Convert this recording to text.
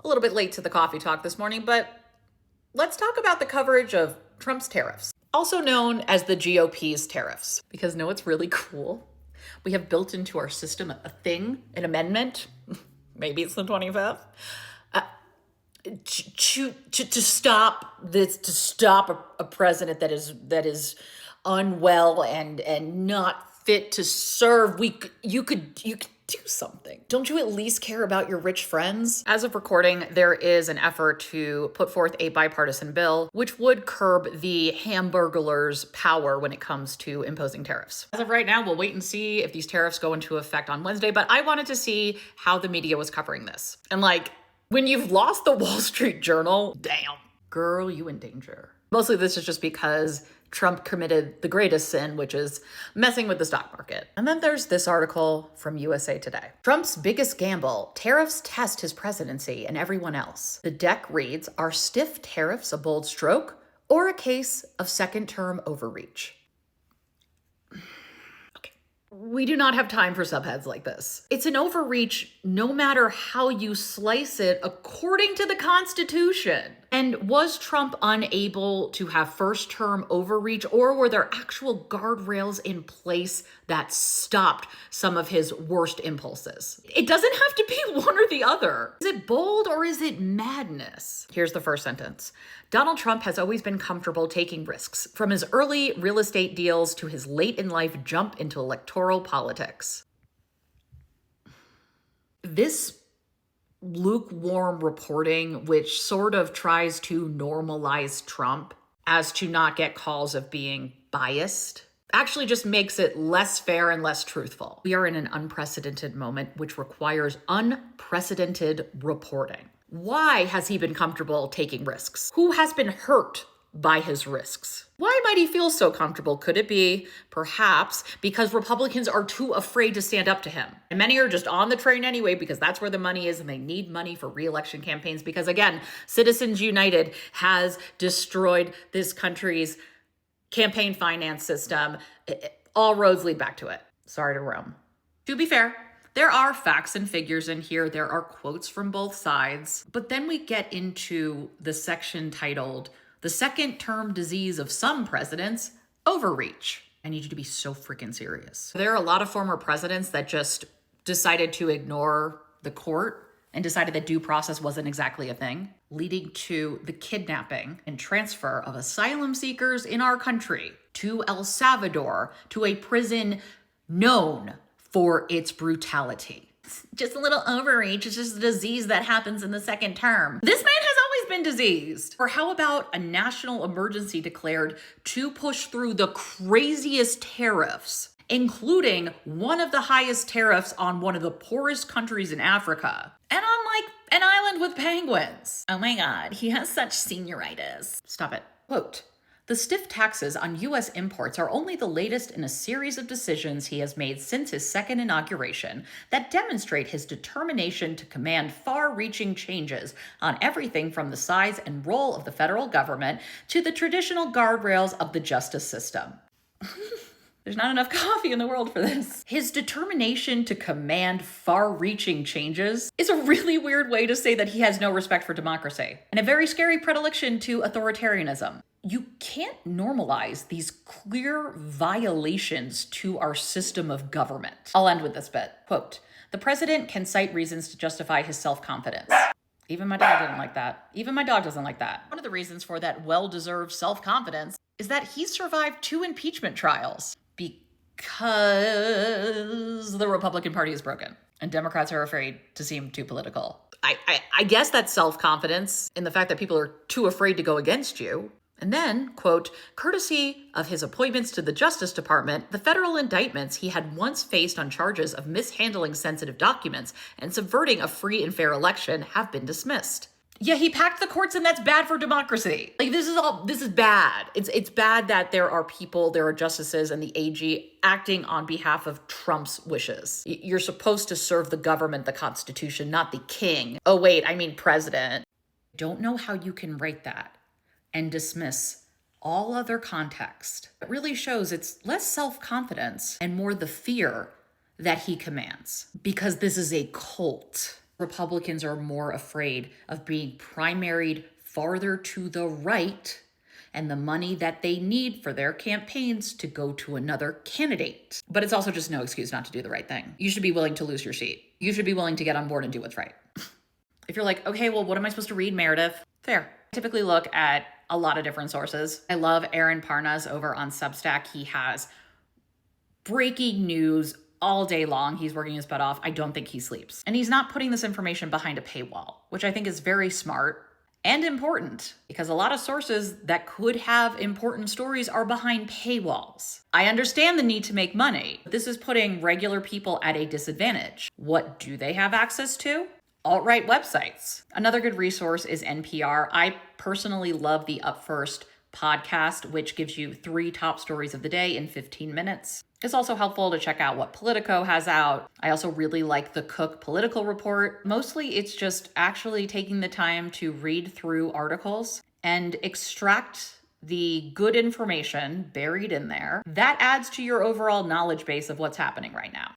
a little bit late to the coffee talk this morning, but let's talk about the coverage of Trump's tariffs, also known as the GOP's tariffs. Because no, it's really cool. We have built into our system a thing, an amendment, maybe it's the 25th, to stop this, to stop a president that is unwell and not fit to serve. You could do something. Don't you at least care about your rich friends? As of recording, there is an effort to put forth a bipartisan bill which would curb the hamburglers' power when it comes to imposing tariffs. As of right now, we'll wait and see if these tariffs go into effect on Wednesday, but I wanted to see how the media was covering this. And when you've lost the Wall Street Journal, damn, girl, you in danger. Mostly this is just because Trump committed the greatest sin, which is messing with the stock market. And then there's this article from USA Today. Trump's biggest gamble, tariffs test his presidency and everyone else. The deck reads, are stiff tariffs a bold stroke or a case of second-term overreach? We do not have time for subheads like this. It's an overreach no matter how you slice it according to the Constitution. And was Trump unable to have first-term overreach, or were there actual guardrails in place that stopped some of his worst impulses? It doesn't have to be one or the other. Is it bold or is it madness? Here's the first sentence. Donald Trump has always been comfortable taking risks, from his early real estate deals to his late-in-life jump into electoral politics. This lukewarm reporting, which sort of tries to normalize Trump as to not get calls of being biased, actually just makes it less fair and less truthful. We are in an unprecedented moment, which requires unprecedented reporting. Why has he been comfortable taking risks? Who has been hurt by his risks? Why might he feel so comfortable? Could it be, perhaps, because Republicans are too afraid to stand up to him? And many are just on the train anyway because that's where the money is and they need money for re-election campaigns because, again, Citizens United has destroyed this country's campaign finance system. All roads lead back to it. Sorry to Rome. To be fair, there are facts and figures in here. There are quotes from both sides. But then we get into the section titled, The Second Term Disease of Some Presidents, Overreach. I need you to be so freaking serious. There are a lot of former presidents that just decided to ignore the court and decided that due process wasn't exactly a thing, leading to the kidnapping and transfer of asylum seekers in our country to El Salvador, to a prison known for its brutality. It's just a little overreach. It's just a disease that happens in the second term. This man has always been diseased. Or how about a national emergency declared to push through the craziest tariffs, including one of the highest tariffs on one of the poorest countries in Africa, and on an island with penguins. Oh my God, he has such senioritis. Stop it. Quote, the stiff taxes on U.S. imports are only the latest in a series of decisions he has made since his second inauguration that demonstrate his determination to command far-reaching changes on everything from the size and role of the federal government to the traditional guardrails of the justice system. There's not enough coffee in the world for this. His determination to command far-reaching changes is a really weird way to say that he has no respect for democracy, and a very scary predilection to authoritarianism. You can't normalize these clear violations to our system of government. I'll end with this bit. Quote, the president can cite reasons to justify his self-confidence. Even my dog didn't like that. Even my dog doesn't like that. One of the reasons for that well-deserved self-confidence is that he survived 2 impeachment trials because the Republican Party is broken and Democrats are afraid to seem too political. I guess that's self-confidence in the fact that people are too afraid to go against you. And then, quote, courtesy of his appointments to the Justice Department, the federal indictments he had once faced on charges of mishandling sensitive documents and subverting a free and fair election have been dismissed. Yeah, he packed the courts and that's bad for democracy. This is bad. It's bad that there are justices and the AG acting on behalf of Trump's wishes. You're supposed to serve the government, the Constitution, not the king. Oh wait, I mean president. Don't know how you can write that and dismiss all other context. It really shows it's less self-confidence and more the fear that he commands, because this is a cult. Republicans are more afraid of being primaried farther to the right and the money that they need for their campaigns to go to another candidate. But it's also just no excuse not to do the right thing. You should be willing to lose your seat. You should be willing to get on board and do what's right. If you're like, okay, well, what am I supposed to read, Meredith? Fair. I typically look at a lot of different sources. I love Aaron Parnas over on Substack. He has breaking news all day long. He's working his butt off. I don't think he sleeps. And he's not putting this information behind a paywall, which I think is very smart and important, because a lot of sources that could have important stories are behind paywalls. I understand the need to make money. This is putting regular people at a disadvantage. What do they have access to? Alt-right websites. Another good resource is NPR. I personally love the Up First podcast, which gives you 3 top stories of the day in 15 minutes. It's also helpful to check out what Politico has out. I also really like the Cook Political Report. Mostly it's just actually taking the time to read through articles and extract the good information buried in there. That adds to your overall knowledge base of what's happening right now.